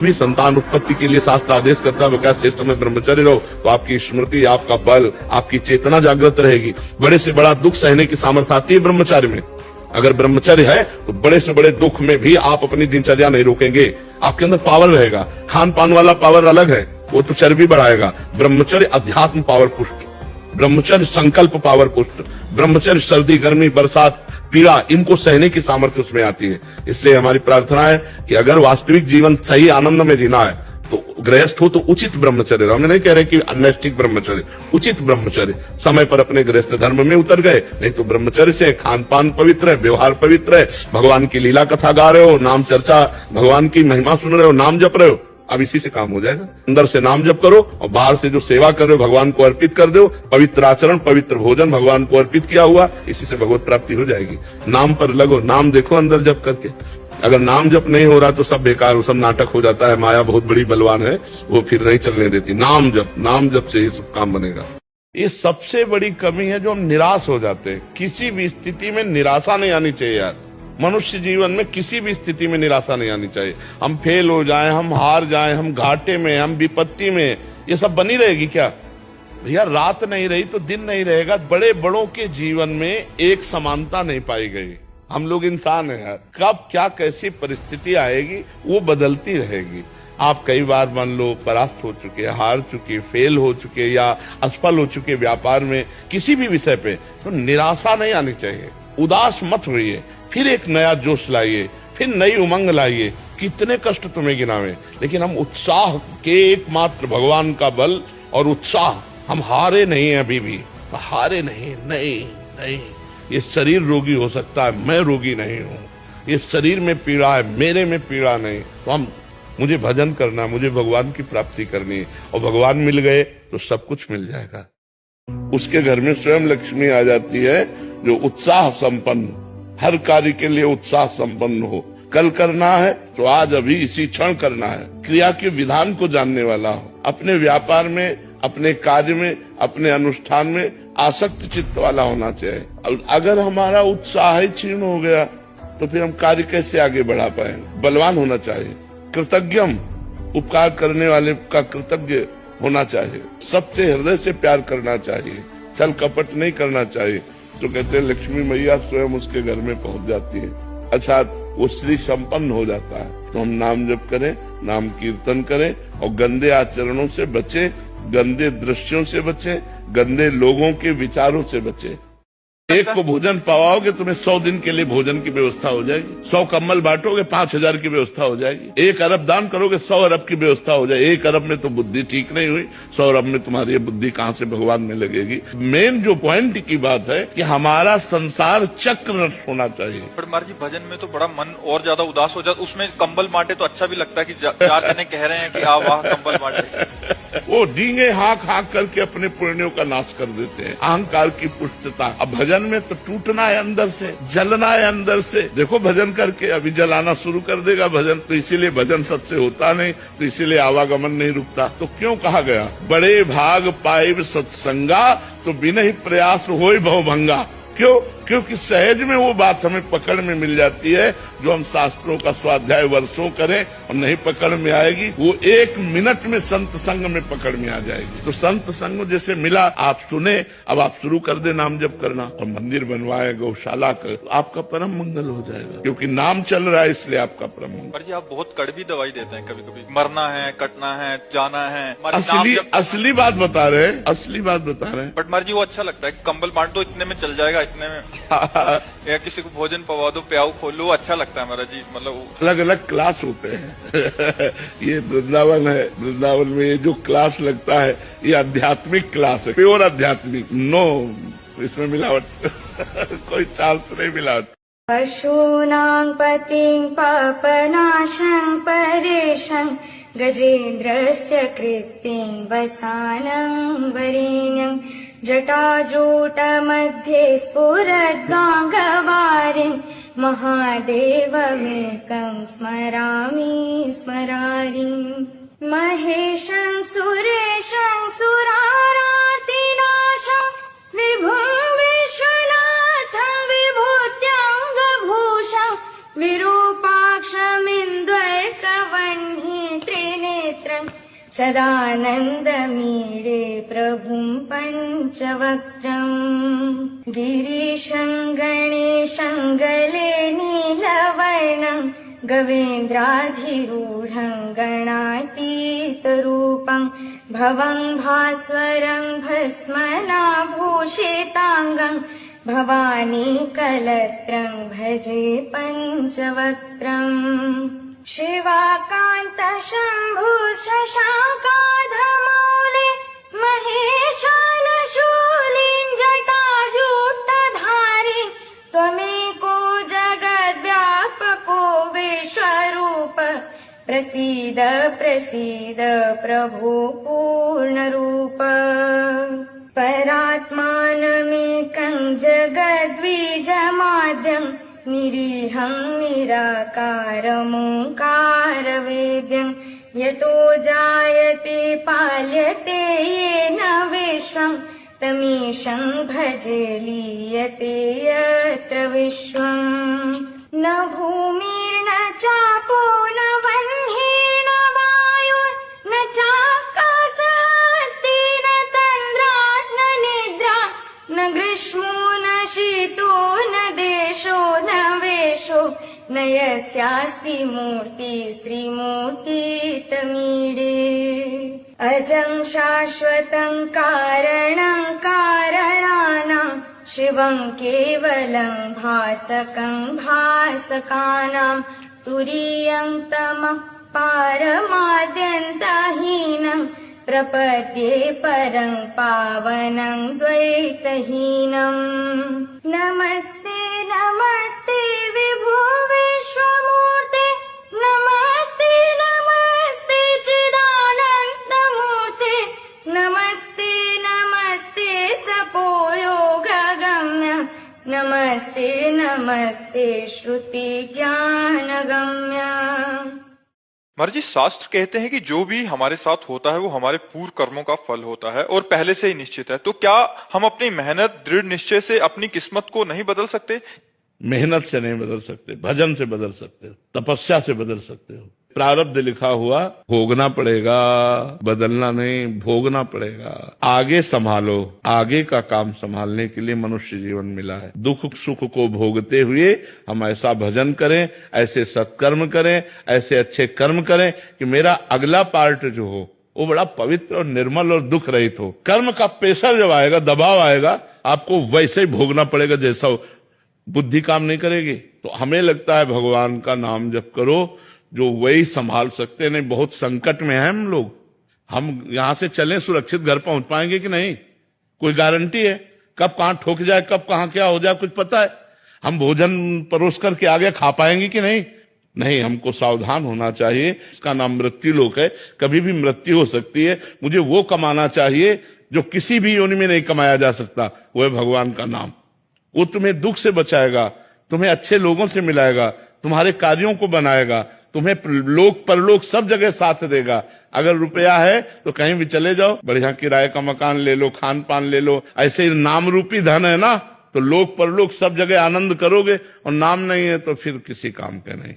भी संतान उत्पत्ति के लिए शास्त्र आदेश करता है क्या शेष समय ब्रह्मचर्य रहो, तो आपकी स्मृति, आपका बल, आपकी चेतना जागृत रहेगी। बड़े से बड़ा दुख सहने की सामर्थ्य आती है ब्रह्मचर्य में। अगर ब्रह्मचर्य है तो बड़े से बड़े दुख में भी आप अपनी दिनचर्या नहीं रोकेंगे, आपके अंदर पावर रहेगा। खान पान वाला पावर अलग है, वो तो चर्बी बढ़ाएगा। ब्रह्मचर्य अध्यात्म पावर पुष्ट, ब्रह्मचर्य संकल्प पावर पुष्ट, ब्रह्मचर्य सर्दी गर्मी बरसात पीड़ा इनको सहने की सामर्थ्य उसमें आती है। इसलिए हमारी प्रार्थना है कि अगर वास्तविक जीवन सही आनंद में जीना है तो गृहस्थ हो तो उचित ब्रह्मचर्य। हम नहीं कह रहे कि अनैष्ठिक ब्रह्मचर्य, उचित ब्रह्मचर्य। समय पर अपने गृहस्थ धर्म में उतर गए, नहीं तो ब्रह्मचर्य से खान पान पवित्र है, व्यवहार पवित्र है, भगवान की लीला कथा गा रहे हो, नाम चर्चा भगवान की महिमा सुन रहे हो, नाम जप रहे हो, अब इसी से काम हो जाएगा। अंदर से नाम जप करो और बाहर से जो सेवा कर रहे हो भगवान को अर्पित कर दो। पवित्र आचरण, पवित्र भोजन भगवान को अर्पित किया हुआ, इसी से भगवत प्राप्ति हो जाएगी। नाम पर लगो, नाम देखो अंदर जप करके। अगर नाम जप नहीं हो रहा तो सब बेकार, वो सब नाटक हो जाता है। माया बहुत बड़ी बलवान है, वो फिर नहीं चलने देती। नाम जप से ये सब काम बनेगा। ये सबसे बड़ी कमी है जो हम निराश हो जाते हैं। किसी भी स्थिति में निराशा नहीं आनी चाहिए यार। मनुष्य जीवन में किसी भी स्थिति में निराशा नहीं आनी चाहिए। हम फेल हो जाएं, हम हार जाएं, हम घाटे में, हम विपत्ति में, ये सब बनी रहेगी क्या भैया? रात नहीं रही तो दिन नहीं रहेगा। बड़े बड़ों के जीवन में एक समानता नहीं पाई गई। हम लोग इंसान हैं यार, कब क्या कैसी परिस्थिति आएगी वो बदलती रहेगी। आप कई बार मान लो परास्त हो चुके, हार चुके, फेल हो चुके या असफल हो चुके व्यापार में, किसी भी विषय पे, तो निराशा नहीं आनी चाहिए। उदास मत होइए, फिर एक नया जोश लाइए, फिर नई उमंग लाइए। कितने कष्ट तुम्हें गिनावे, लेकिन हम उत्साह के एकमात्र भगवान का बल और उत्साह, हम हारे नहीं हैं अभी भी, हारे नहीं। नहीं, ये शरीर रोगी हो सकता है, मैं रोगी नहीं हूँ। ये शरीर में पीड़ा है, मेरे में पीड़ा नहीं। तो मुझे भजन करना, मुझे भगवान की प्राप्ति करनी है, और भगवान मिल गए तो सब कुछ मिल जाएगा। उसके घर में स्वयं लक्ष्मी आ जाती है जो उत्साह संपन्न, हर कार्य के लिए उत्साह संपन्न हो। कल करना है तो आज अभी इसी क्षण करना है। क्रिया के विधान को जानने वाला हो, अपने व्यापार में, अपने कार्य में, अपने अनुष्ठान में आसक्त चित्त वाला होना चाहिए। अगर हमारा उत्साह ही क्षीण हो गया तो फिर हम कार्य कैसे आगे बढ़ा पाए? बलवान होना चाहिए, कृतज्ञम, उपकार करने वाले का कृतज्ञ होना चाहिए, सबसे हृदय से प्यार करना चाहिए, छल कपट नहीं करना चाहिए। तो कहते हैं लक्ष्मी मैया स्वयं उसके घर में पहुंच जाती है, अच्छा वो श्री संपन्न हो जाता है। तो हम नाम जप करें, नाम कीर्तन करें और गंदे आचरणों से बचें, गंदे दृश्यों से बचें, गंदे लोगों के विचारों से बचें। एक को भोजन पाओगे तुम्हें 100 दिन के लिए भोजन की व्यवस्था हो जाएगी। 100 कम्बल बांटोगे 5000 की व्यवस्था हो जाएगी। 1 अरब दान करोगे 100 अरब की व्यवस्था हो जाएगी। 1 अरब में तो बुद्धि ठीक नहीं हुई, 100 अरब में तुम्हारी बुद्धि कहाँ से भगवान में लगेगी? मेन जो पॉइंट की बात है कि हमारा संसार चक्र होना चाहिए। पर महाराज जी भजन में तो बड़ा मन और ज्यादा उदास हो जाता, उसमें कंबल बांटे तो अच्छा भी लगता है कि 4 जने कह रहे हैं कि आ वाह कंबल बांटे। वो डींगे हाँक करके अपने पुण्यों का नाश कर देते हैं, अहंकार की पुष्टता। अब भजन में तो टूटना है अंदर से, जलना है अंदर से। देखो भजन करके अभी जलाना शुरू कर देगा भजन, तो इसीलिए भजन सबसे होता नहीं, तो इसीलिए आवागमन नहीं रुकता। तो क्यों कहा गया बड़े भाग पाइब सत्संगा तो बिना ही प्रयास होय भवभंगा? क्यों? क्योंकि सहज में वो बात हमें पकड़ में मिल जाती है जो हम शास्त्रों का स्वाध्याय वर्षों करें और नहीं पकड़ में आएगी, वो 1 मिनट में संत संग में पकड़ में आ जाएगी। तो संत संग जैसे मिला, आप सुने, अब आप शुरू कर दे नाम जप करना और मंदिर बनवाए, गौशाला कर, तो आपका परम मंगल हो जाएगा। क्योंकि नाम चल रहा है इसलिए आपका परम मंगल। जी आप बहुत कड़वी दवाई देते हैं, कभी कभी मरना है, कटना है, जाना है। असली बात बता रहे हैं, असली बात बता रहे हैं। बट महाराज जी वो अच्छा लगता है, कंबल बांट दो इतने में चल जाएगा, इतने में या किसी को भोजन पवा दो, प्याऊ खोलो, अच्छा लगता है महाराज जी। मतलब अलग अलग क्लास होते हैं। ये वृंदावन है, वृंदावन में ये जो क्लास लगता है ये आध्यात्मिक क्लास है, प्योर आध्यात्मिक, नो इसमें मिलावट कोई चांस नहीं मिलावट। पशूनां पतिं पापनाशं परेशं गजेन्द्रस्य कृत्तिं वसानं वरेण्यं जटाजूटमध्ये स्फुरद्गाङ्गवारिं महादेवमेकं स्मरामि महेशं सुरेशं सुरारातिनाशं विभुं विश्वनाथं विभूत्याङ्गभूषं विरूपाक्षमिन्द्वर्कवह्नि सदानन्दमीडे प्रभुं पञ्चवक्त्रम् गिरीशं गणेशं गले नीलवर्णं गवेन्द्राधिरूढं गणातीतरूपं भवं भास्वरं भस्मनाभूषिताङ्गं भवानी कलत्रं भजे पञ्चवक्त्रम् शिवाकान्त शम्भु शशाङ्काधमौले महेशानशूलिं जटाजूटधारी त्वमेको जगद्व्यापको विश्वरूप प्रसीद प्रसीद प्रभो पूर्णरूप परात्मानमेकं जगद्बीजमाद्यं निरीहं निराकारमोङ्कारवेद्यं यतो जायते पाल्यते येन विश्वं तमीशं भजे लीयते यत्र विश्वम् न भूमिर्न चापो न वह्निर्न वायुर्न चाकाशस्ति न तन्द्रा न निद्रा न ग्रीष्मो न शीतो न देशो न वेशो न यस्यास्ति मूर्ति स्त्रीमूर्तितमीडे अजं शाश्वतं कारणं कारणानां शिवं केवलं भासकं भासकानां तुरीयं तमः पारमाद्यन्तहीनं प्रपद्ये परं पावनं द्वैतहीनम् नमस्ते नमस्ते विभो विश्वमूर्ते नमस्ते नमस्ते चिदानन्दमूर्ते नमस्ते नमस्ते तपोयोगगम्य नमस्ते नमस्ते श्रुतिज्ञानगम्य। महाराज जी, शास्त्र कहते हैं कि जो भी हमारे साथ होता है वो हमारे पूर्व कर्मों का फल होता है और पहले से ही निश्चित है। तो क्या हम अपनी मेहनत दृढ़ निश्चय से अपनी किस्मत को नहीं बदल सकते? मेहनत से नहीं बदल सकते, भजन से बदल सकते हो, तपस्या से बदल सकते हो। प्रारब्ध लिखा हुआ भोगना पड़ेगा, बदलना नहीं, भोगना पड़ेगा। आगे संभालो, आगे का काम संभालने के लिए मनुष्य जीवन मिला है। दुख सुख को भोगते हुए हम ऐसा भजन करें, ऐसे सत्कर्म करें, ऐसे अच्छे कर्म करें कि मेरा अगला पार्ट जो हो वो बड़ा पवित्र और निर्मल और दुख रहित हो। कर्म का प्रेशर जब आएगा, दबाव आएगा, आपको वैसे ही भोगना पड़ेगा जैसा हो। बुद्धि काम नहीं करेगी। तो हमें लगता है भगवान का नाम जप करो, जो वही संभाल सकते। नहीं, बहुत संकट में हैं हम लोग। हम यहां से चलें सुरक्षित घर पहुंच पाएंगे कि नहीं? कोई गारंटी है? कब कहां ठोक जाए, कब कहां क्या हो जाए, कुछ पता है? हम भोजन परोस करके आगे खा पाएंगे कि नहीं? नहीं, हमको सावधान होना चाहिए। इसका नाम मृत्यु लोक है। कभी भी मृत्यु हो सकती है। मुझे वो कमाना चाहिए जो किसी भी योनि में नहीं कमाया जा सकता, वो है भगवान का नाम। वो तुम्हें दुख से बचाएगा, तुम्हें अच्छे लोगों से मिलाएगा, तुम्हारे कार्यों को बनाएगा, तुम्हें लोक परलोक सब जगह साथ देगा। अगर रुपया है तो कहीं भी चले जाओ, बढ़िया किराए का मकान ले लो, खान पान ले लो। ऐसे ही नाम रूपी धन है ना, तो लोक परलोक सब जगह आनंद करोगे। और नाम नहीं है तो फिर किसी काम के नहीं।